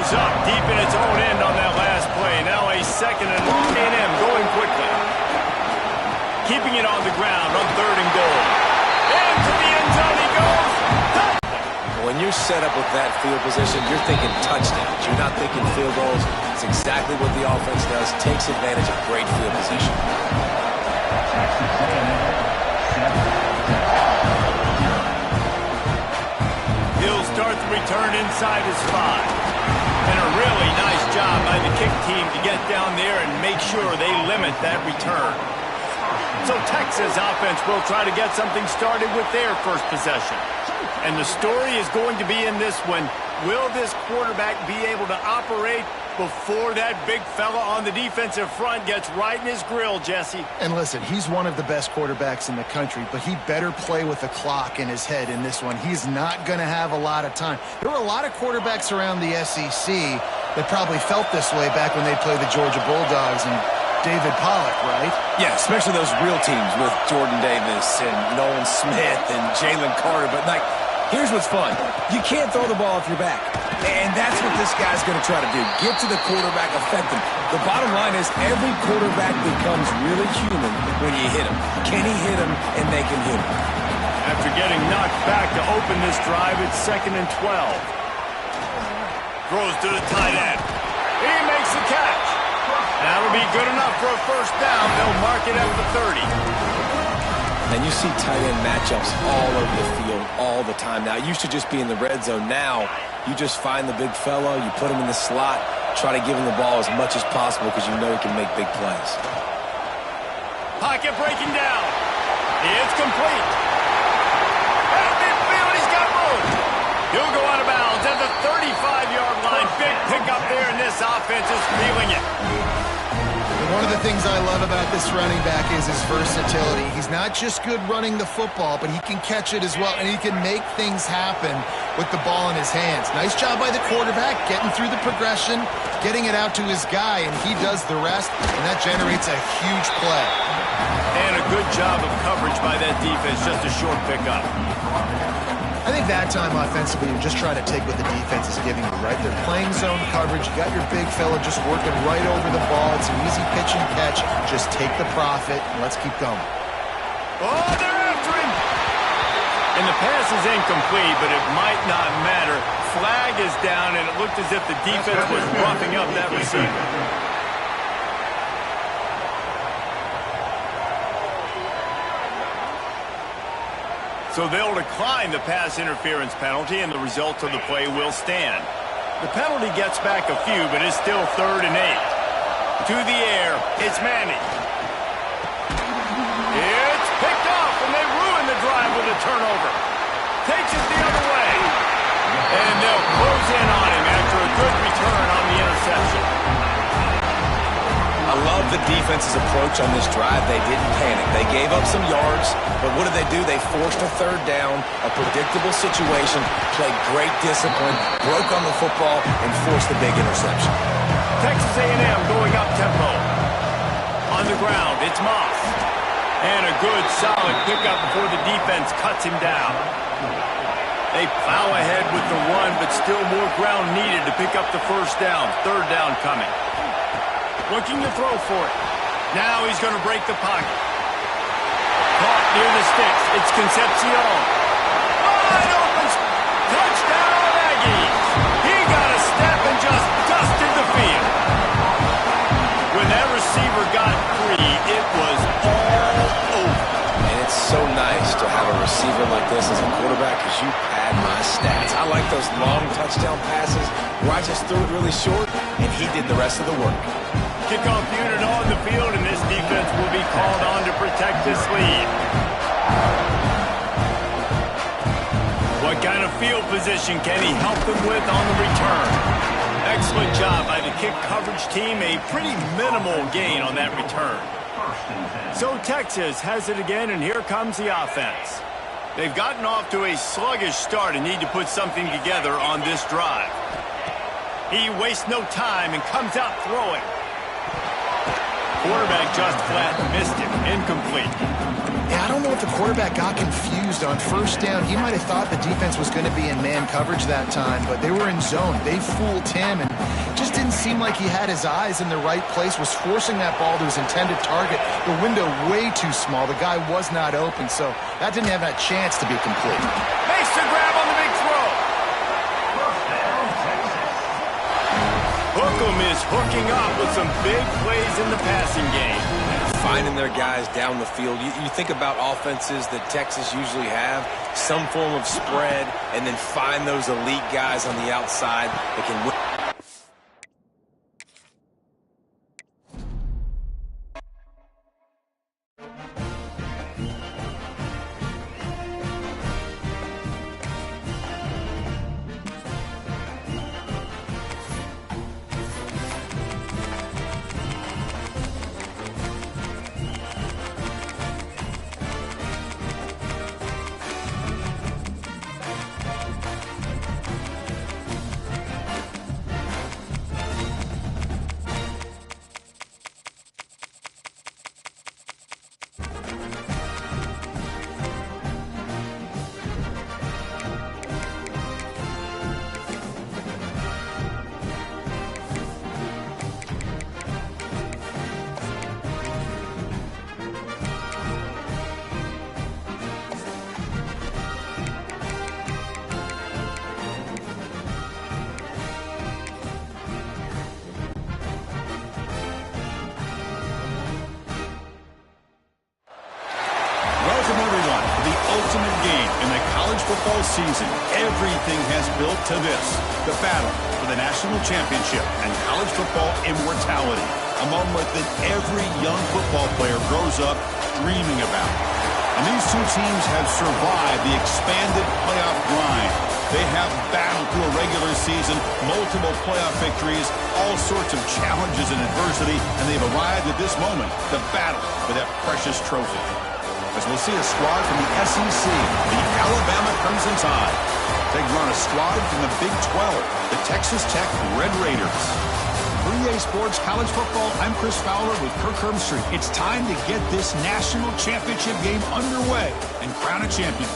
Goes up deep in its own end on that last play. Now a second and long. A&M going quickly. Keeping it on the ground on 3rd and goal. Into the end zone he goes. When you're set up with that field position, you're thinking touchdowns. You're not thinking field goals. It's exactly what the offense does. Takes advantage of great field position. He'll start the return inside his 5. And a really nice job by the kick team to get down there and make sure they limit that return. So Texas offense will try to get something started with their first possession. And the story is going to be in this one. Will this quarterback be able to operate before that big fella on the defensive front gets right in his grill, Jesse? And listen, he's one of the best quarterbacks in the country, but he better play with the clock in his head in this one. He's not going to have a lot of time. There were a lot of quarterbacks around the SEC that probably felt this way back when they played the Georgia Bulldogs and David Pollock, right? Yeah, especially those real teams with Jordan Davis and Nolan Smith and Jalen Carter. But, like, here's what's fun. You can't throw the ball off your back. And that's what this guy's going to try to do. Get to the quarterback, affect him. The bottom line is every quarterback becomes really human when you hit him. Can he hit him and make him human? After getting knocked back to open this drive, it's 2nd and 12. Throws to the tight end. He makes the catch. That'll be good enough for a first down. They'll mark it at the 30. And you see tight end matchups all over the field all the time. Now, it used to just be in the red zone. Now, you just find the big fellow, you put him in the slot, try to give him the ball as much as possible because you know he can make big plays. Pocket breaking down. It's complete. At midfield, he's got room. He'll go out of bounds at the 35-yard line. Big pickup there, and this offense is feeling it. One of the things I love about this running back is his versatility. He's not just good running the football, but he can catch it as well, and he can make things happen with the ball in his hands. Nice job by the quarterback, getting through the progression, getting it out to his guy, and he does the rest, and that generates a huge play. And a good job of coverage by that defense, just a short pickup. I think that time offensively, you're just trying to take what the defense is giving you, right? They're playing zone coverage. You got your big fella just working right over the ball. It's an easy pitch and catch. Just take the profit, and let's keep going. Oh, they're after him! And the pass is incomplete, but it might not matter. Flag is down, and it looked as if the defense was roughing up that receiver. So they'll decline the pass interference penalty, and the result of the play will stand. The penalty gets back a few, but it's still 3rd and 8. To the air, it's Manning. It's picked off, and they ruin the drive with a turnover. Takes it the other way. And they'll close in on him after a good return on the interception. I love the defense's approach on this drive. They didn't panic. They gave up some yards, but what did they do? They forced a 3rd down, a predictable situation, played great discipline, broke on the football, and forced the big interception. Texas A&M going up tempo. On the ground, it's Moss. And a good, solid pickup before the defense cuts him down. They plow ahead with the run, but still more ground needed to pick up the first down. 3rd down coming. Looking to throw for it. Now he's going to break the pocket. Caught near the sticks. It's Concepcion. Wide open. Touchdown, Aggies. He got a step and just dusted the field. When that receiver got free, it was all over. And it's so nice to have a receiver like this as a quarterback because you pad my stats. I like those long touchdown passes where I just threw it really short, and he did the rest of the work. Kickoff unit on the field, and this defense will be called on to protect this lead. What kind of field position can he help them with on the return? Excellent job by the kick coverage team. A pretty minimal gain on that return. So Texas has it again, and here comes the offense. They've gotten off to a sluggish start and need to put something together on this drive. He wastes no time and comes out throwing. Quarterback just flat missed him. Incomplete. Yeah, I don't know if the quarterback got confused on first down. He might have thought the defense was going to be in man coverage that time, but they were in zone. They fooled him, and just didn't seem like he had his eyes in the right place, was forcing that ball to his intended target. The window way too small. The guy was not open, so that didn't have that chance to be complete. Makes the grab on the big throw. Hookem is hooking up with some big plays in the passing game. Finding their guys down the field. You think about offenses that Texas usually have, some form of spread, and then find those elite guys on the outside that can win. Welcome, everyone, to the ultimate game in the college football season. Everything has built to this, the battle for the national championship and college football immortality, a moment that every young football player grows up dreaming about. And these two teams have survived the expanded playoff grind. They have battled through a regular season, multiple playoff victories, all sorts of challenges and adversity, and they've arrived at this moment, the battle for that precious trophy. As we'll see a squad from the SEC, the Alabama Crimson Tide, taking on a squad from the Big 12, the Texas Tech Red Raiders. For EA Sports College Football, I'm Chris Fowler with Kirk Herbstreit. It's time to get this national championship game underway and crown a champion.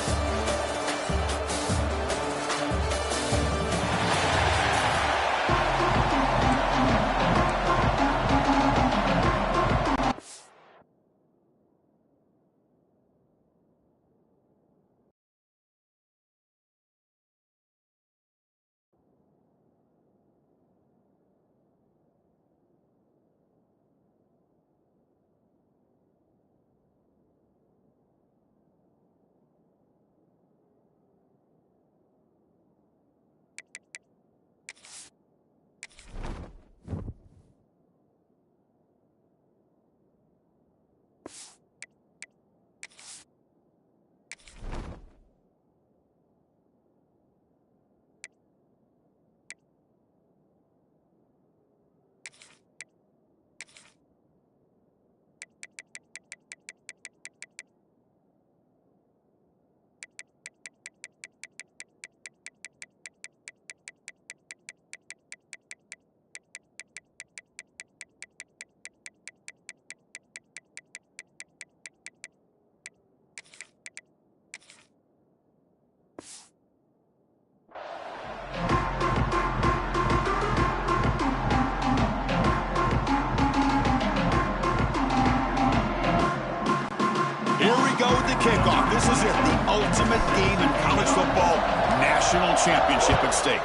Kickoff. This is it, the ultimate game in college football, national championship at stake.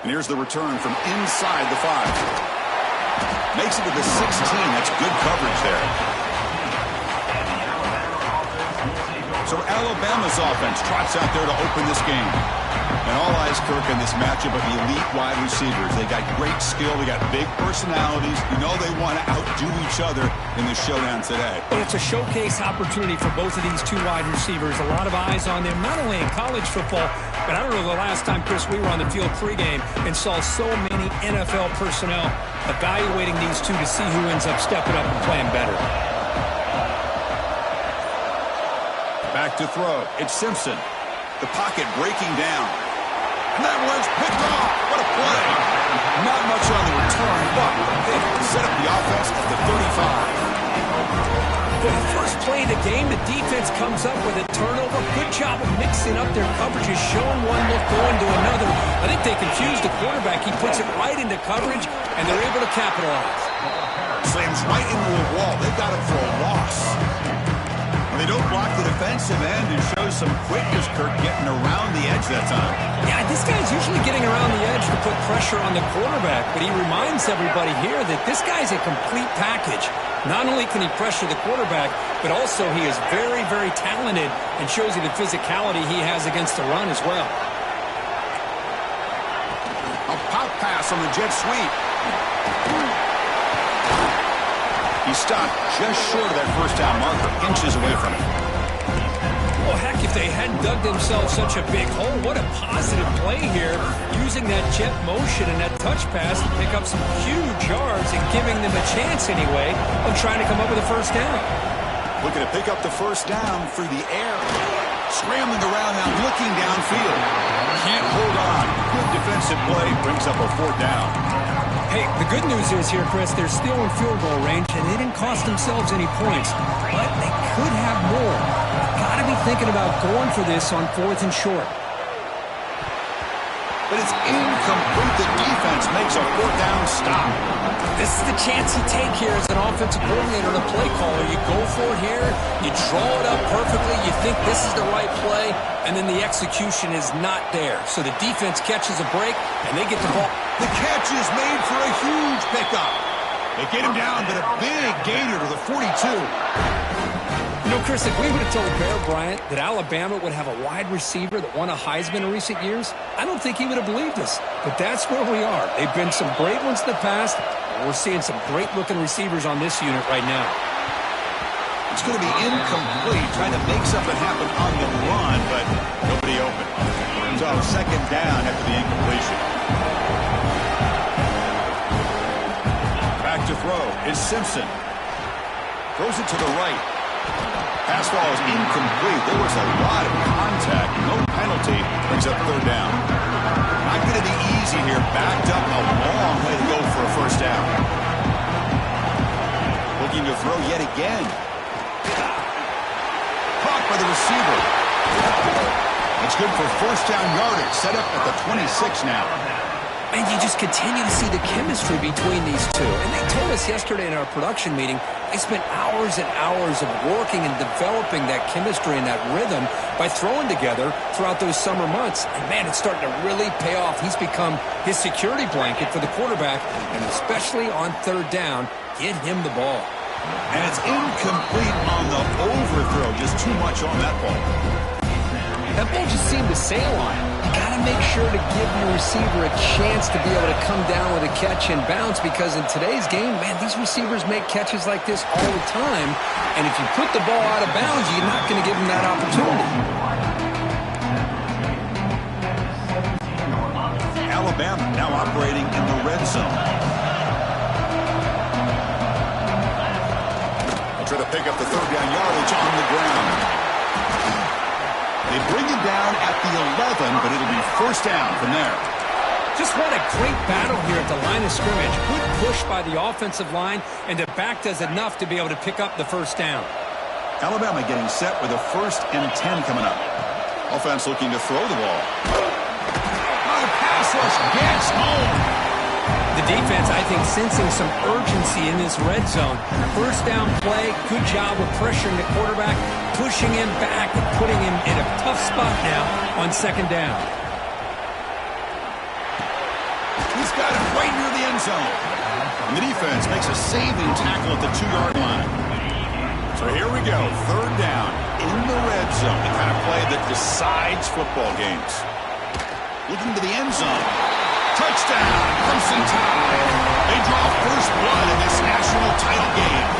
And here's the return from inside the 5. Makes it to the 16. That's good coverage there. So Alabama's offense trots out there to open this game. And all eyes, Kirk, in this matchup of the elite wide receivers. They got great skill. They got big personalities. You know they want to outdo each other in the showdown today. Well, it's a showcase opportunity for both of these two wide receivers. A lot of eyes on them, not only in college football, but I don't know the last time, Chris, we were on the field pregame and saw so many NFL personnel evaluating these two to see who ends up stepping up and playing better. Back to throw. It's Simpson. The pocket breaking down. And that one's picked off. What a play. Not much on the return, but they set up the offense at the 35. For the first play of the game, the defense comes up with a turnover. Good job of mixing up their coverages, showing one look, going to another. I think they confused the quarterback. He puts it right into coverage, and they're able to capitalize. Slams right into a wall. They've got him for a loss. They don't block the defensive end and shows some quickness, Kirk, getting around the edge that time. Yeah, this guy's usually getting around the edge to put pressure on the quarterback, but he reminds everybody here that this guy's a complete package. Not only can he pressure the quarterback, but also he is very, very talented and shows you the physicality he has against the run as well. A pop pass on the jet sweep. He stopped just short of that first down marker, inches away from it. Well, heck, if they hadn't dug themselves such a big hole, what a positive play here, using that jet motion and that touch pass to pick up some huge yards and giving them a chance anyway of trying to come up with a first down. Looking to pick up the first down through the air. Scrambling around now, looking downfield. Can't hold on. Good defensive play, brings up a fourth down. Hey, the good news is here, Chris, they're still in field goal range, and they didn't cost themselves any points. But they could have more. Got to be thinking about going for this on 4th and short. But it's incomplete. The defense makes a fourth down stop. This is the chance you take here as an offensive coordinator and a play caller. You go for it here, you draw it up perfectly, you think this is the right play, and then the execution is not there. So the defense catches a break, and they get the ball. The catch is made for a huge pickup. They get him down, but a big gainer to the 42. You know, Chris, if we would have told Bear Bryant that Alabama would have a wide receiver that won a Heisman in recent years, I don't think he would have believed us. But that's where we are. They've been some great ones in the past, and we're seeing some great-looking receivers on this unit right now. It's going to be incomplete, trying to make something happen on the run, but nobody open. So second down after the incompletion. Back to throw is Simpson. Throws it to the right. Pass ball is incomplete. There was a lot of contact. No penalty. Brings up third down. Not going to be easy here. Backed up a long way to go for a first down. Looking to throw yet again. Caught by the receiver. It's good for first down yardage. Set up at the 26 now. And you just continue to see the chemistry between these two. And they told us yesterday in our production meeting, they spent hours and hours of working and developing that chemistry and that rhythm by throwing together throughout those summer months. And, man, it's starting to really pay off. He's become his security blanket for the quarterback, and especially on third down, get him the ball. And it's incomplete on the overthrow. Just too much on that ball. That ball just seemed to sail on him. You got to make sure to give your receiver a chance to be able to come down with a catch and bounce, because in today's game, man, these receivers make catches like this all the time. And if you put the ball out of bounds, you're not going to give them that opportunity. Alabama now operating in the red zone. They'll try to pick up the third down yardage on the ground. They bring him down at the 11, but it'll be first down from there. Just what a great battle here at the line of scrimmage. Good push by the offensive line, and the back does enough to be able to pick up the first down. Alabama getting set with a 1st and 10 coming up. Offense looking to throw the ball. Oh, the pass rush gets home. The defense, I think, sensing some urgency in this red zone. First down play, good job of pressuring the quarterback, pushing him back and putting him in a tough spot now on second down. He's got it right near the end zone. And the defense makes a saving tackle at the 2-yard line. So here we go, third down in the red zone. The kind of play that decides football games. Looking to the end zone. Touchdown, Crimson Tide. They draw first blood in this national title game.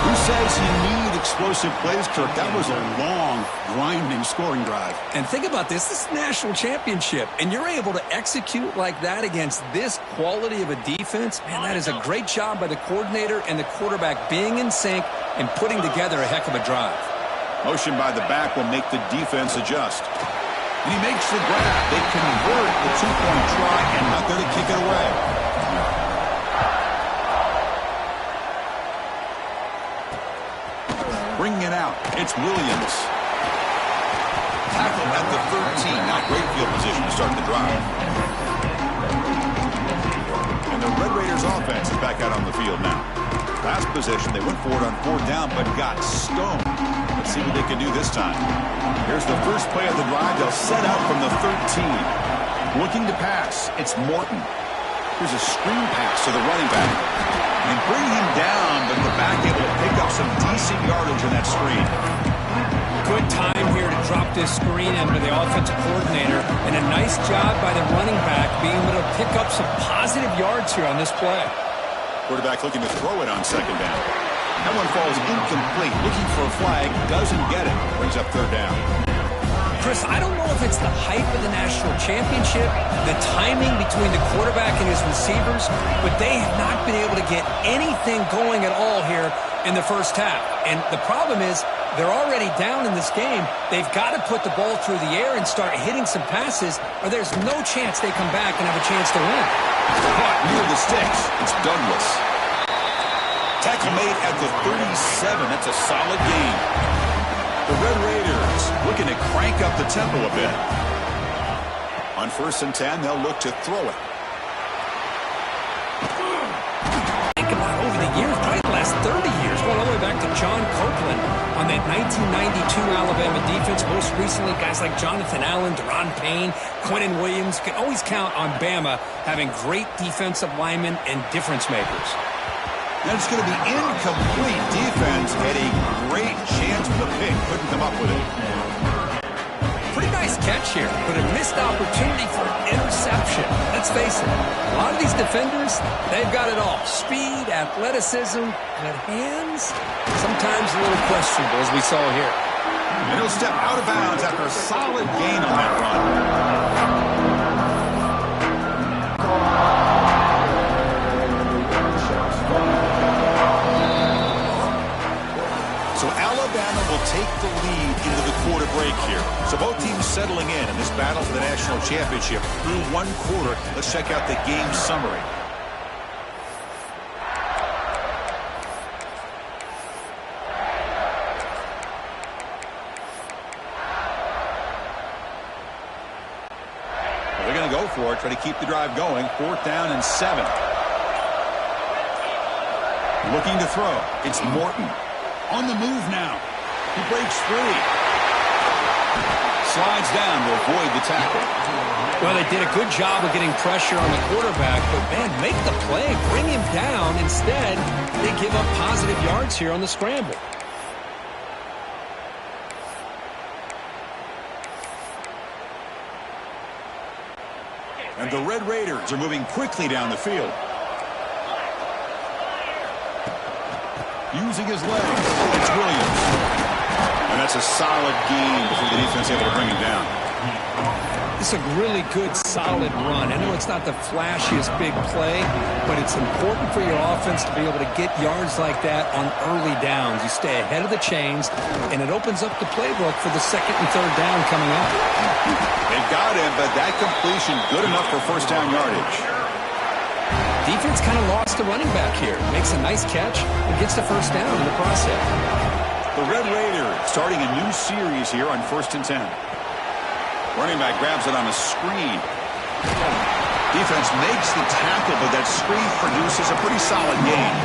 Who says you need explosive plays, Kirk? That was a long, grinding scoring drive. And think about this. This is a national championship, and you're able to execute like that against this quality of a defense. Man, that is a great job by the coordinator and the quarterback being in sync and putting together a heck of a drive. Motion by the back will make the defense adjust. And he makes the grab. They convert the two-point try, and not there to kick it away. Bringing it out, it's Williams. Tackle at the 13. Now great field position to start the drive. And the Red Raiders offense is back out on the field now. Last possession, they went for it on 4th down, but got stoned. Let's see what they can do this time. Here's the first play of the drive. They'll set out from the 13. Looking to pass, it's Morton. Here's a screen pass to the running back. And bring him down, but the back able to pick up some decent yardage on that screen. Good time here to drop this screen into the offensive coordinator, and a nice job by the running back being able to pick up some positive yards here on this play. Quarterback looking to throw it on 2nd down. That one falls incomplete. Looking for a flag, doesn't get it. Brings up 3rd down. Chris, I don't know if it's the hype of the national championship, the timing between the quarterback and his receivers, but they have not been able to get anything going at all here in the first half. And the problem is they're already down in this game. They've got to put the ball through the air and start hitting some passes, or there's no chance they come back and have a chance to win. Caught near the sticks. It's Douglas. Tackle made at the 37. That's a solid gain. The Red Raiders looking to crank up the tempo a bit. On 1st and 10, they'll look to throw it. Think about over the years, probably the last 30 years, going all the way back to John Copeland on that 1992 Alabama defense. Most recently, guys like Jonathan Allen, Deron Payne, Quinnen Williams. You can always count on Bama having great defensive linemen and difference makers. And it's going to be incomplete. Defense had a great chance for the pick. Couldn't come up with it. Pretty nice catch here, but a missed opportunity for an interception. Let's face it, a lot of these defenders, they've got it all. Speed, athleticism, but hands, sometimes a little questionable, as we saw here. And he'll step out of bounds after a solid gain on that run. So Alabama will take the lead into the quarter break here. So both teams settling in this battle for the national championship through 1 quarter. Let's check out the game summary. They're going to go for it, try to keep the drive going. 4th down and 7. Looking to throw. It's Morton. On the move now. He breaks free. Slides down to avoid the tackle. Well, they did a good job of getting pressure on the quarterback, but, man, make the play. Bring him down. Instead, they give up positive yards here on the scramble. And the Red Raiders are moving quickly down the field. Using his legs, it's Williams. And that's a solid gain before the defense able to bring him down. It's a really good, solid run. I know it's not the flashiest big play, but it's important for your offense to be able to get yards like that on early downs. You stay ahead of the chains, and it opens up the playbook for the 2nd and 3rd down coming up. They got him, but that completion good enough for 1st down yardage. Defense kind of lost the running back here. Makes a nice catch and gets the 1st down in the process. The Red Raiders starting a new series here on 1st and 10. Running back grabs it on a screen. Defense makes the tackle, but that screen produces a pretty solid gain.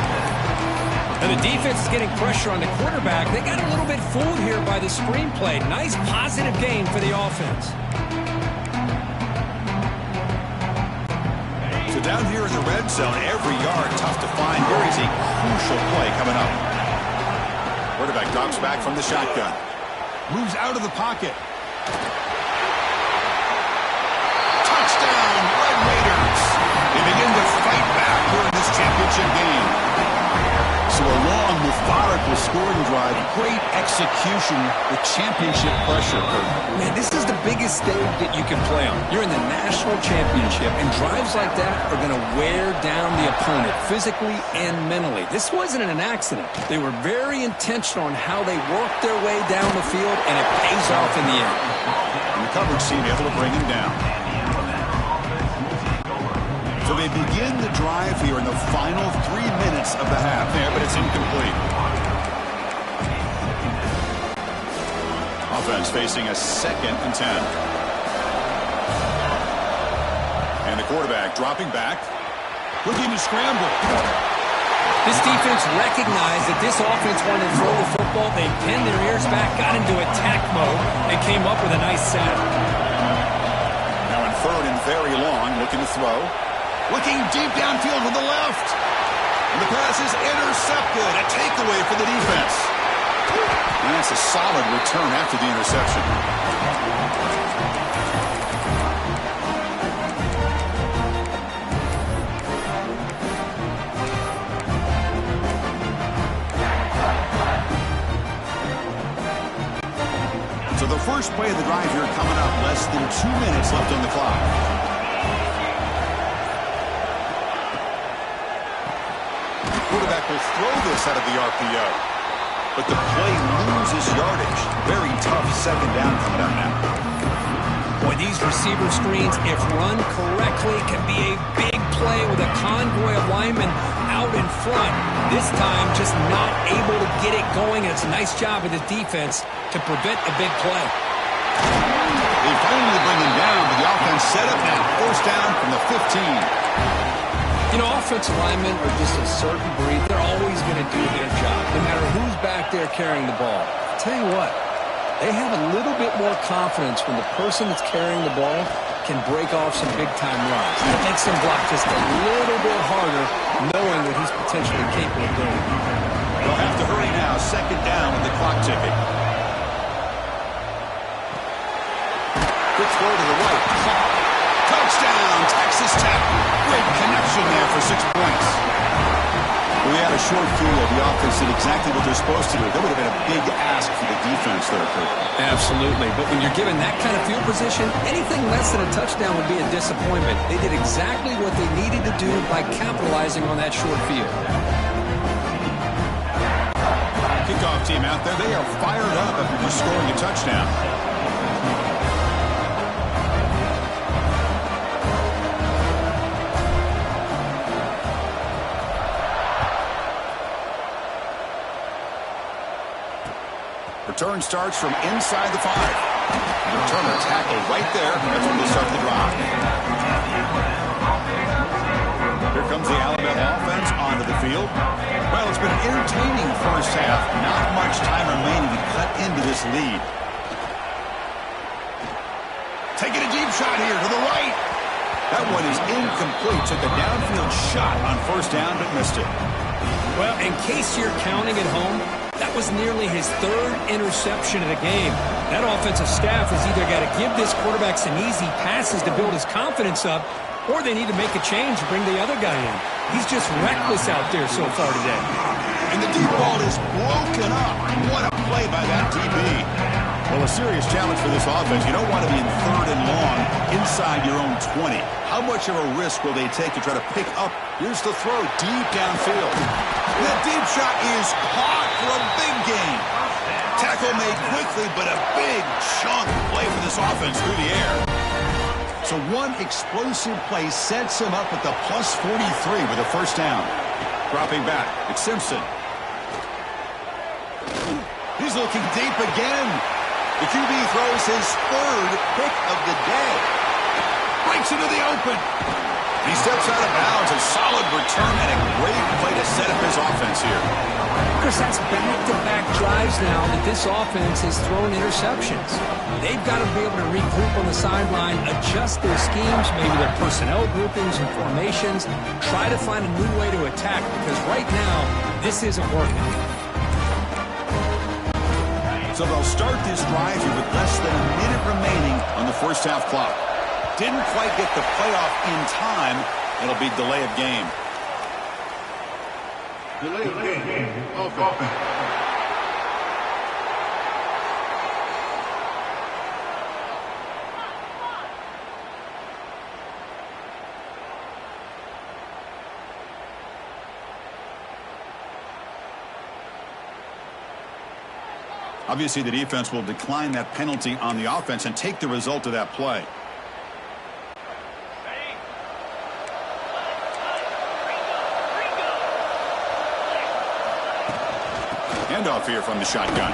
And the defense is getting pressure on the quarterback. They got a little bit fooled here by the screen play. Nice positive gain for the offense. So down here in the red zone, every yard tough to find. Here is a crucial play coming up. Quarterback drops back from the shotgun. Moves out of the pocket. Touchdown, Red Raiders. They begin to fight back here in this championship game. So a long, methodical scoring drive. Great execution with championship pressure. Man, this is the biggest stage that you can play on. You're in the national championship, and drives like that are going to wear down the opponent physically and mentally. This wasn't an accident. They were very intentional on how they worked their way down the field, and it pays off in the end. And the coverage team able to bring him down. So they begin the drive here in the final 3 minutes of the half there, but it's incomplete. offense facing a 2nd and 10. And the quarterback dropping back, looking to scramble. This defense recognized that this offense wanted to throw the football. They pinned their ears back, got into attack mode, and came up with a nice sack. Now in 3rd and very long, looking to throw. Looking deep downfield with the left. And the pass is intercepted. A takeaway for the defense. And that's a solid return after the interception. So the first play of the drive here coming up, less than 2 minutes left on the clock. The quarterback will throw this out of the RPO. But the play loses yardage. Very tough 2nd down coming up now. Boy, these receiver screens, if run correctly, can be a big play with a convoy of linemen out in front. This time, just not able to get it going. And it's a nice job of the defense to prevent a big play. They finally bring him down, but the offense set up now. 1st down from the 15. You know, offensive linemen are just a certain breed. They're always going to do their job, no matter who's back there carrying the ball. I'll tell you what, they have a little bit more confidence when the person that's carrying the ball can break off some big-time runs. It makes them block just a little bit harder, knowing what he's potentially capable of doing. They'll have to hurry now. 2nd down with the clock ticking. Quick throw to the right. Touchdown, Texas Tech. Great connection there for 6 points. We had a short field. The offense did exactly what they're supposed to do. That would have been a big ask for the defense there, Kurt. Absolutely. But when you're given that kind of field position, anything less than a touchdown would be a disappointment. They did exactly what they needed to do by capitalizing on that short field. Kickoff team out there. They are fired up after just scoring a touchdown. Return starts from inside the 5. Returner tackle right there. That's when they start the drive. Here comes the Alabama offense onto the field. Well, it's been an entertaining first half. Not much time remaining to cut into this lead. Taking a deep shot here to the right. That one is incomplete. Took a downfield shot on 1st down, but missed it. Well, in case you're counting at home, that was nearly his 3rd interception of the game. That offensive staff has either got to give this quarterback some easy passes to build his confidence up, or they need to make a change and bring the other guy in. He's just reckless out there so far today. And the deep ball is broken up. What a play by that DB. Well, a serious challenge for this offense. You don't want to be in 3rd and long inside your own 20. How much of a risk will they take to try to pick up? Here's the throw deep downfield. That deep shot is caught for a big gain. Tackle made quickly, but a big chunk play for this offense through the air. So one explosive play sets him up at the plus 43 with a 1st down. Dropping back, it's Simpson. He's looking deep again. The QB throws his 3rd pick of the day. Breaks into the open. He steps out of bounds. A solid return and a great play to set up his offense here. Chris, that's back-to-back drives now that this offense has thrown interceptions. They've got to be able to regroup on the sideline, adjust their schemes, maybe their personnel groupings and formations, try to find a new way to attack, because right now, this isn't working. So they'll start this drive here with less than a minute remaining on the 1st half clock. Didn't quite get the playoff in time. It'll be delay of game. Delay of game. Offense. Obviously, the defense will decline that penalty on the offense and take the result of that play. Handoff here from the shotgun.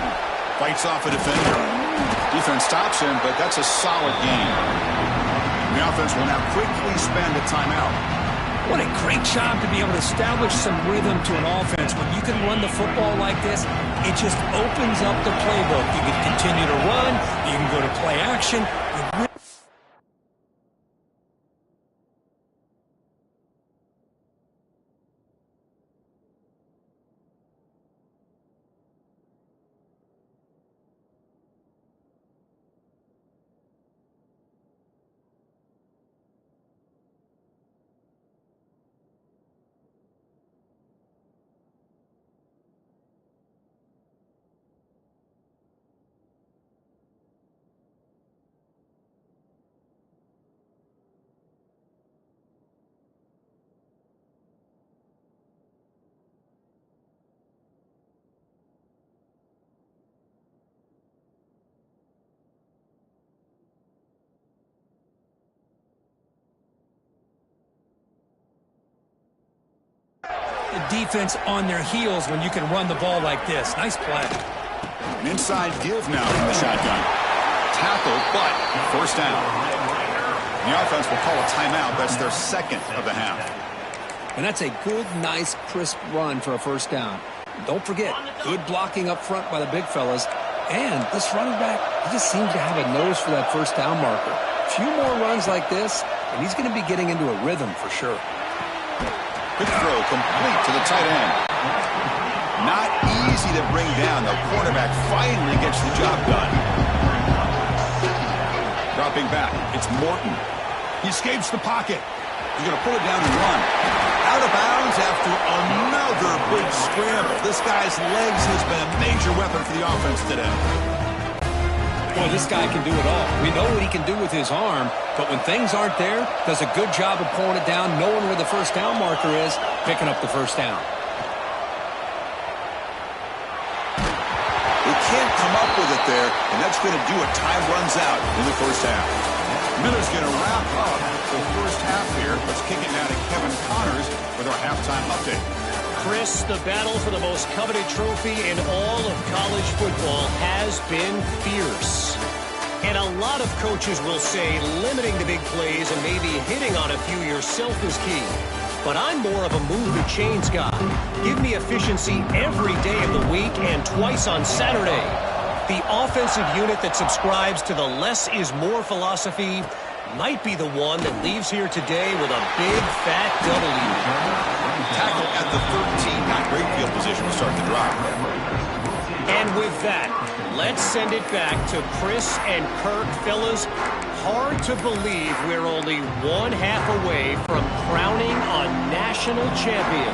Fights off a defender. Defense stops him, but that's a solid gain. The offense will now quickly spend a timeout. What a great job to be able to establish some rhythm to an offense. When you can run the football like this, it just opens up the playbook. You can continue to run. You can go to play action. The defense on their heels when you can run the ball like this. Nice play. An inside give now from the shotgun. Tackle, but first down. The offense will call a timeout. That's their second of the half. And that's a good, nice, crisp run for a first down. Don't forget, good blocking up front by the big fellas. And this running back, he just seems to have a nose for that first down marker. A few more runs like this, and he's going to be getting into a rhythm for sure. Good throw, complete to the tight end. Not easy to bring down. The quarterback finally gets the job done. Dropping back, it's Morton. He escapes the pocket. He's going to pull it down and run. Out of bounds after another big scramble. This guy's legs has been a major weapon for the offense today. Boy, this guy can do it all. We know what he can do with his arm, but when things aren't there, does a good job of pulling it down, knowing where the first down marker is, picking up the first down. They can't come up with it there, and that's going to do it. Time runs out in the first half. Miller's going to wrap up the first half here. Let's kick it now to Kevin Connors with our halftime update. Chris, the battle for the most coveted trophy in all of college football has been fierce. And a lot of coaches will say limiting the big plays and maybe hitting on a few yourself is key. But I'm more of a move the chains guy. Give me efficiency every day of the week and twice on Saturday. The offensive unit that subscribes to the less is more philosophy might be the one that leaves here today with a big fat W. Tackle at the 13, not great field position to start the drive. And with that, let's send it back to Chris and Kirk. Fellas, hard to believe we're only one half away from crowning a national champion.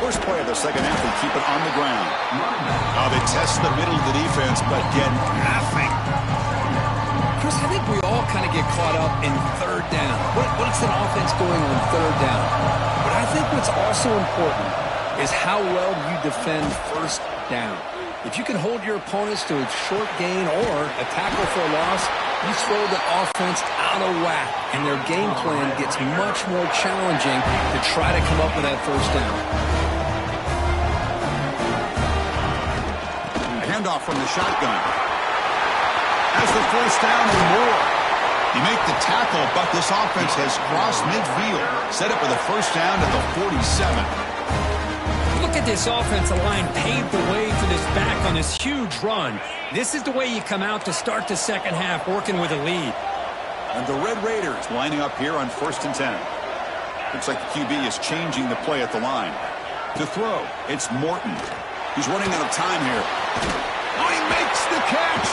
First play of the second half, they keep it on the ground. They test the middle of the defense, but get nothing. Chris, I think we all kind of get caught up in third down. What's an offense going on third down? But I think what's also important is how well you defend first down. If you can hold your opponents to a short gain or a tackle for a loss, you throw the offense out of whack, and their game plan gets much more challenging to try to come up with that first down. A handoff from the shotgun. Has the first down and more. You make the tackle, but this offense has crossed midfield. Set up with a first down at the 47. Look at this offensive line paved the way for this back on this huge run. This is the way you come out to start the second half, working with a lead. And the Red Raiders lining up here on 1st and 10. Looks like the QB is changing the play at the line. To throw, it's Morton. He's running out of time here. Oh, he makes the catch.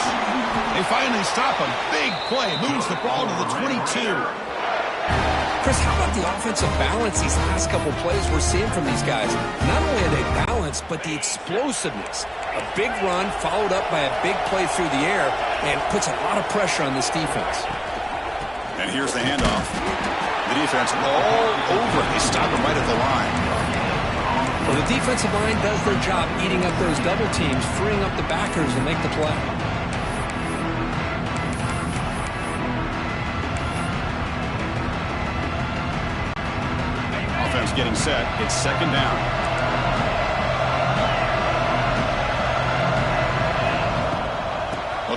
They finally stop him. Big play. Moves the ball to the 22. Chris, how about the offensive balance these last couple plays we're seeing from these guys? Not only are they balanced, but the explosiveness. A big run followed up by a big play through the air and puts a lot of pressure on this defense. And here's the handoff. The defense all over. They stop him right at the line. Well, the defensive line does their job eating up those double teams, freeing up the backers and make the play. Offense getting set. It's second down.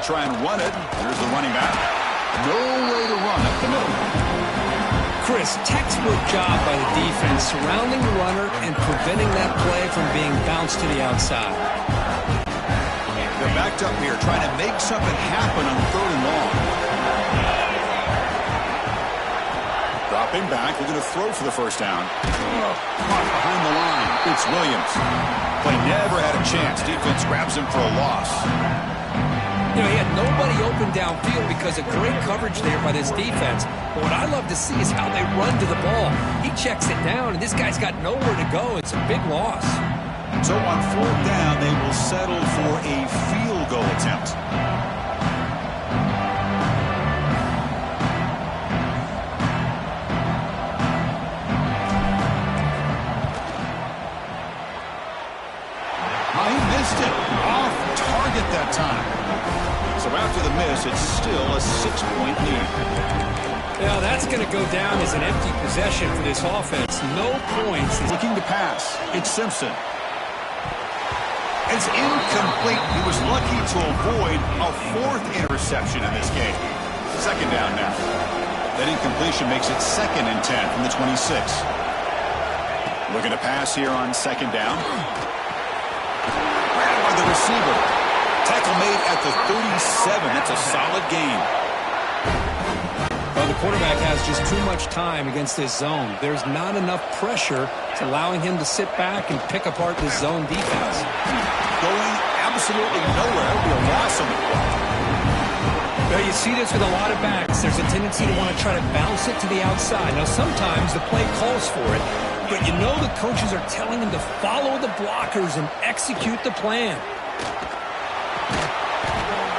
try and run it. Here's the running back. No way to run up the middle. Chris, textbook job by the defense surrounding the runner and preventing that play from being bounced to the outside. They're backed up here trying to make something happen on 3rd and long. Dropping back, looking to throw for the first down. Caught behind the line. It's Williams. Play never had a chance. Defense grabs him for a loss. You know, he had nobody open downfield because of great coverage there by this defense. But what I love to see is how they run to the ball. He checks it down, and this guy's got nowhere to go. It's a big loss. So on 4th down, they will settle for a field goal attempt. He missed it. Off target that time. So after the miss, it's still a 6-point lead. Well, that's going to go down as an empty possession for this offense. No points. Looking to pass. It's Simpson. It's incomplete. He was lucky to avoid a 4th interception in this game. 2nd down now. That incompletion makes it 2nd and 10 from the 26. Looking to pass here on 2nd down. Grabbed by the receiver. Tackle made at the 37. That's a solid gain. Well, the quarterback has just too much time against this zone. There's not enough pressure to allowing him to sit back and pick apart this zone defense. Going absolutely nowhere. It'll be a loss on the play. Well, you see this with a lot of backs. There's a tendency to want to try to bounce it to the outside. Now, sometimes the play calls for it, but you know the coaches are telling them to follow the blockers and execute the plan.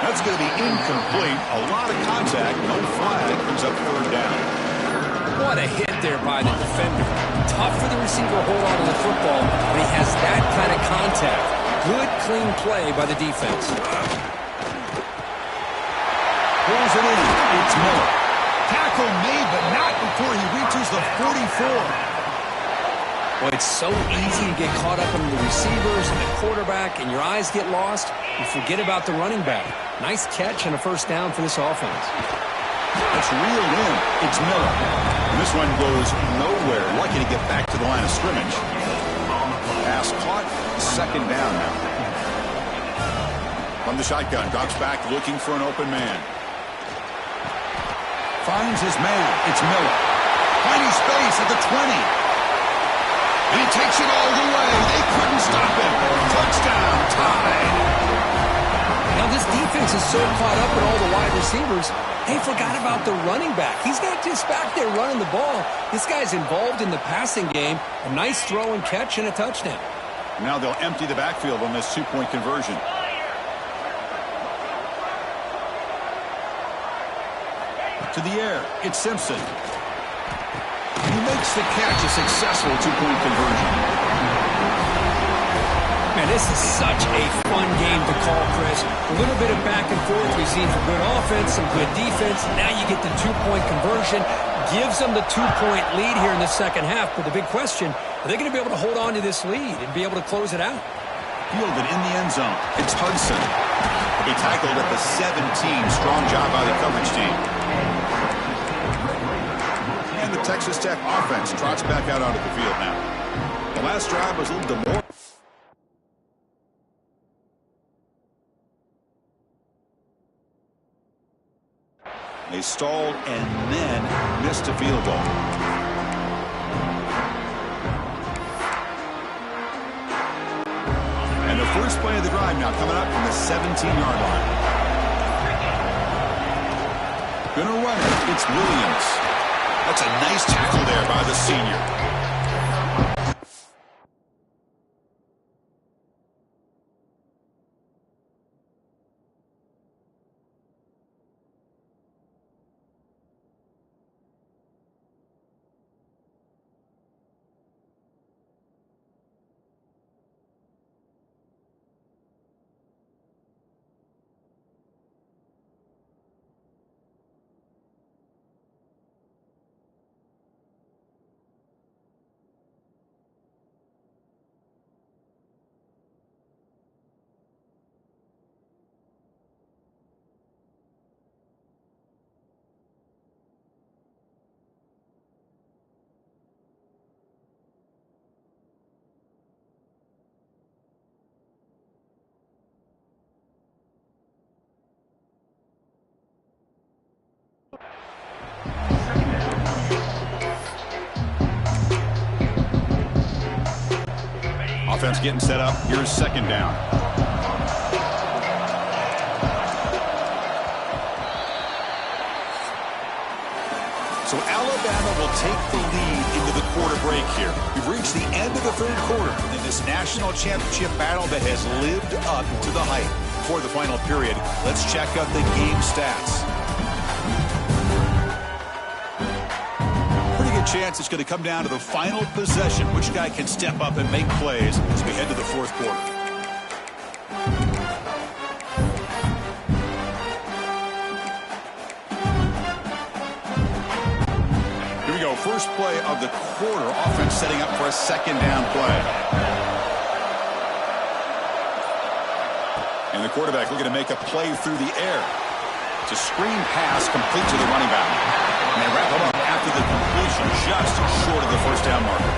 That's going to be incomplete. A lot of contact. No flag. Brings up 3rd down. What a hit there by the defender. Tough for the receiver to hold on to the football, but he has that kind of contact. Good, clean play by the defense. Pulls it in. It's Miller. Tackle made, but not before he reaches the 44. Well, it's so easy to get caught up in the receivers and the quarterback, and your eyes get lost. You forget about the running back. Nice catch and a 1st down for this offense. That's reeled in. It's Miller. And this one goes nowhere. Lucky to get back to the line of scrimmage. Pass caught. 2nd down now. From the shotgun, drops back looking for an open man. Finds his man. It's Miller. Finding space at the 20. And he takes it all the way. They couldn't stop him. Touchdown, tied. Now, this defense is so caught up in all the wide receivers, they forgot about the running back. He's not just back there running the ball. This guy's involved in the passing game. A nice throw and catch and a touchdown. Now they'll empty the backfield on this 2-point conversion. To the air. It's Simpson. He makes the catch, a successful 2-point conversion. Man, this is such a fun game to call, Chris. A little bit of back and forth. We've seen some good offense, some good defense. Now you get the 2-point conversion. Gives them the 2-point lead here in the 2nd half. But the big question, are they going to be able to hold on to this lead and be able to close it out? Fielded in the end zone. It's Hudson. He tackled at the 17. Strong job by the coverage team. And the Texas Tech offense trots back out onto the field now. The last drive was a little demoralizing. They stalled and then missed a field goal. And the first play of the drive now coming up from the 17-yard line. Gonna run it. It's Williams. That's a nice tackle there by the senior. Offense getting set up. Here's second down. So Alabama will take the lead into the quarter break here. We've reached the end of the third quarter in this national championship battle that has lived up to the hype. For the final period, let's check out the game stats. Pretty good chance it's going to come down to the final possession. Which guy can step up and make plays as we head to the fourth quarter. First play of the quarter. Offense setting up for a second down play. And the quarterback looking to make a play through the air. It's a screen pass complete to the running back. And they wrap him up after the completion, just short of the first down marker.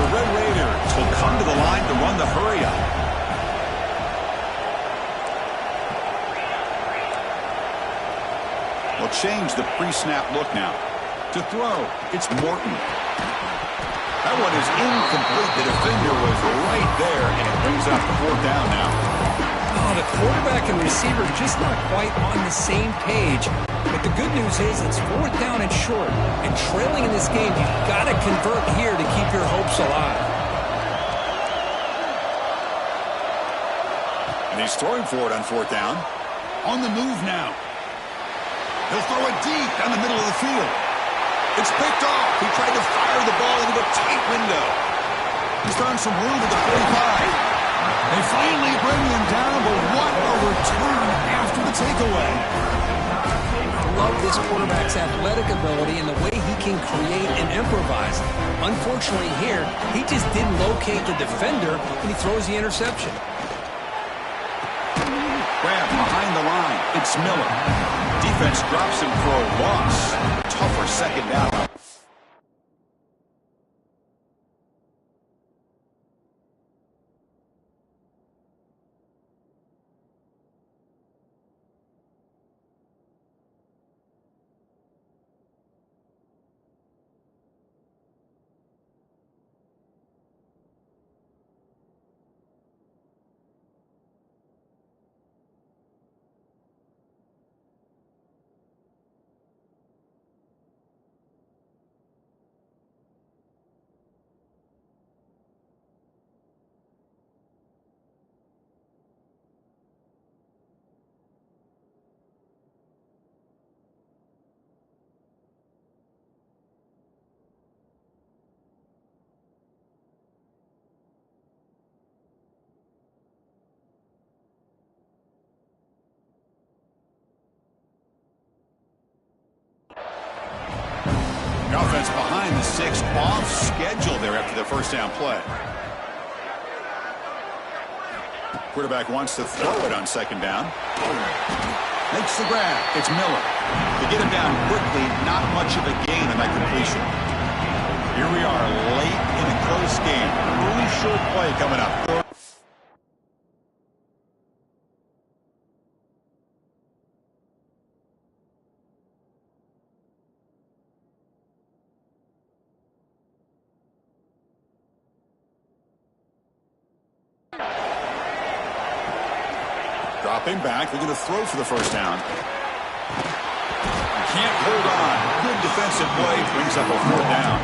The Red Raiders will come to the line to run the hurry up. They'll change the pre-snap look now. To throw, it's Morton. That one is incomplete. The defender was right there, and it brings up the fourth down now. Oh, the quarterback and receiver just not quite on the same page. But the good news is it's fourth down and short. And trailing in this game, you've got to convert here to keep your hopes alive. And he's throwing for it on fourth down. On the move now. He'll throw it deep down the middle of the field. It's picked off. He tried to fire the ball into a tight window. He's found some room at the 45. They finally bring him down, but what a return after the takeaway. I love this quarterback's athletic ability and the way he can create and improvise. Unfortunately here, he just didn't locate the defender, and he throws the interception. Grab behind the line. It's Miller. Defense drops him for a loss. Tougher second down. The offense behind the 6, off schedule there after the first down play. Quarterback wants to throw it on second down. Makes the grab. It's Miller. To get him down quickly, not much of a gain on that completion. Here we are late in a close game. Crucial play coming up. Dropping back, they're going to throw for the first down. Can't hold on. Good defensive play, brings up a fourth down.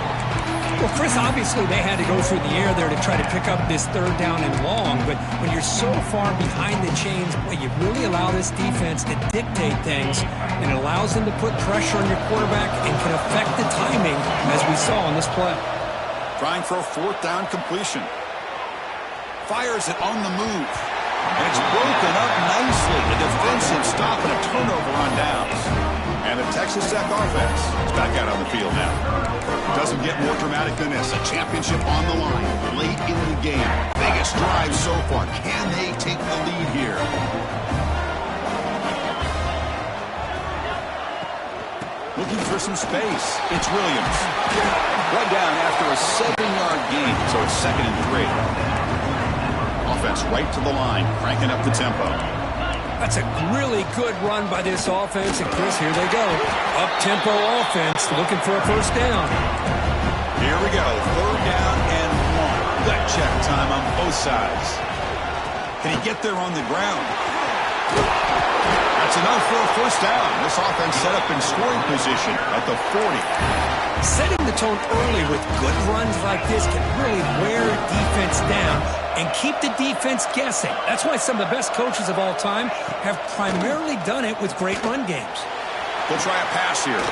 Well, Chris, obviously they had to go through the air there to try to pick up this third down and long, but when you're so far behind the chains, boy, you really allow this defense to dictate things, and it allows them to put pressure on your quarterback and can affect the timing, as we saw on this play. Trying for a fourth down completion. Fires it on the move. And it's broken up nicely. A defensive stop and a turnover on downs. And the Texas Tech offense is back out on the field now. Doesn't get more dramatic than this. A championship on the line late in the game. Biggest drive so far. Can they take the lead here? Looking for some space. It's Williams. One down after a 7-yard gain. So it's 2nd and 3. Offense right to the line, cranking up the tempo. That's a really good run by this offense, and Chris, here they go. Up-tempo offense, looking for a first down. Here we go, 3rd down and 1. gut check time on both sides. Can he get there on the ground? That's enough for a first down. This offense set up in scoring position at the 40. Setting the tone early with good runs like this can really wear a defense down and keep the defense guessing. That's why some of the best coaches of all time have primarily done it with great run games. They'll try a pass here.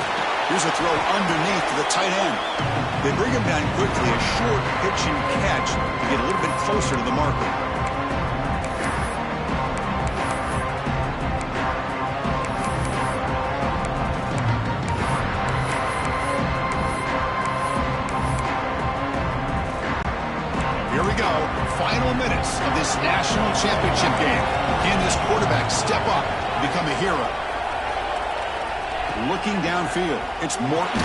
Here's a throw underneath to the tight end. They bring him down quickly, a short pitch and catch to get a little bit closer to the marker. Here we go. Final minutes of this national championship game. Can this quarterback step up and become a hero? Looking downfield, it's Morton.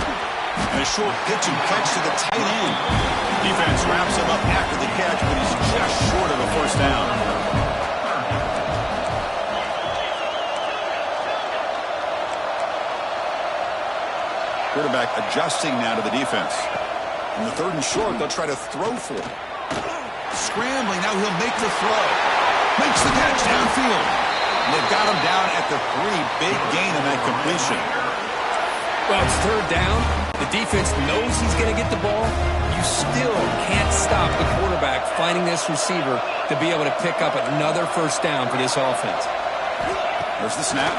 And a short pitch and catch to the tight end. Defense wraps him up after the catch, but he's just short of a first down. Quarterback adjusting now to the defense. In the 3rd and short, they'll try to throw for him. Scrambling, now he'll make the throw. Makes the catch downfield. And they've got him down at the 3. Big gain on that completion. Well, it's 3rd down. The defense knows he's going to get the ball. You still can't stop the quarterback finding this receiver to be able to pick up another first down for this offense. There's the snap.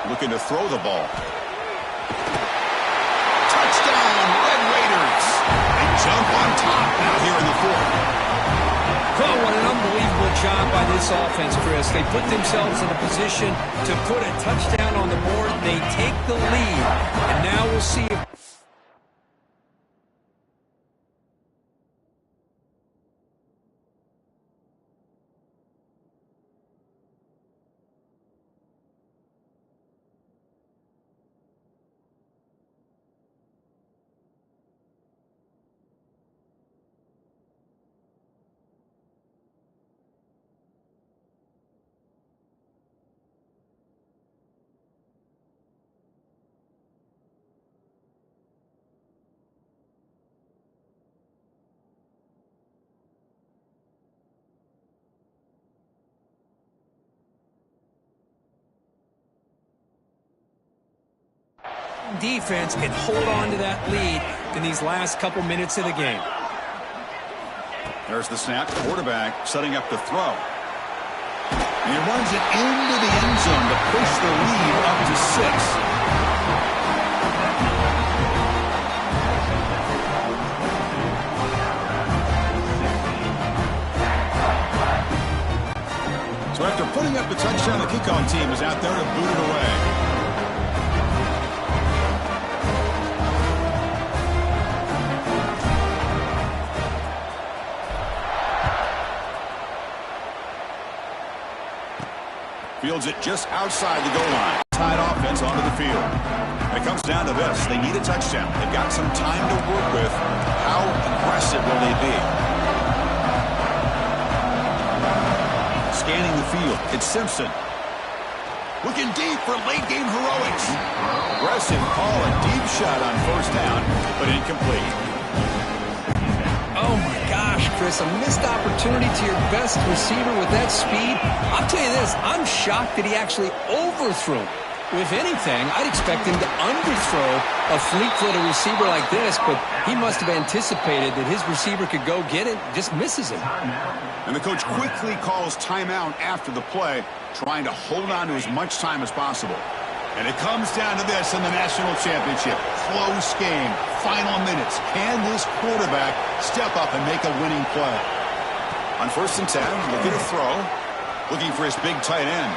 Looking to throw the ball. Touchdown, Red Raiders. They jump on top now here in the 4th. Oh, what an unbelievable job by this offense, Chris. They put themselves in a position to put a touchdown on the board. They take the lead. And now we'll see if defense can hold on to that lead in these last couple minutes of the game. There's the snap. Quarterback setting up the throw. And he runs it into the end zone to push the lead up to 6. So after putting up the touchdown, the kickoff team is out there to boot it away. Fields it just outside the goal line. Tied offense onto the field. And it comes down to this. They need a touchdown. They've got some time to work with. How aggressive will they be? Scanning the field. It's Simpson. Looking deep for late game heroics. Aggressive call. A deep shot on first down, but incomplete. Oh, my gosh, Chris, a missed opportunity to your best receiver with that speed. I'll tell you this, I'm shocked that he actually overthrew. If anything, I'd expect him to underthrow a fleet-footed receiver like this, but he must have anticipated that his receiver could go get it, just misses him. And the coach quickly calls timeout after the play, trying to hold on to as much time as possible. And it comes down to this in the national championship. Close game, final minutes. Can this quarterback step up and make a winning play? On 1st and 10, looking to throw. Looking for his big tight end.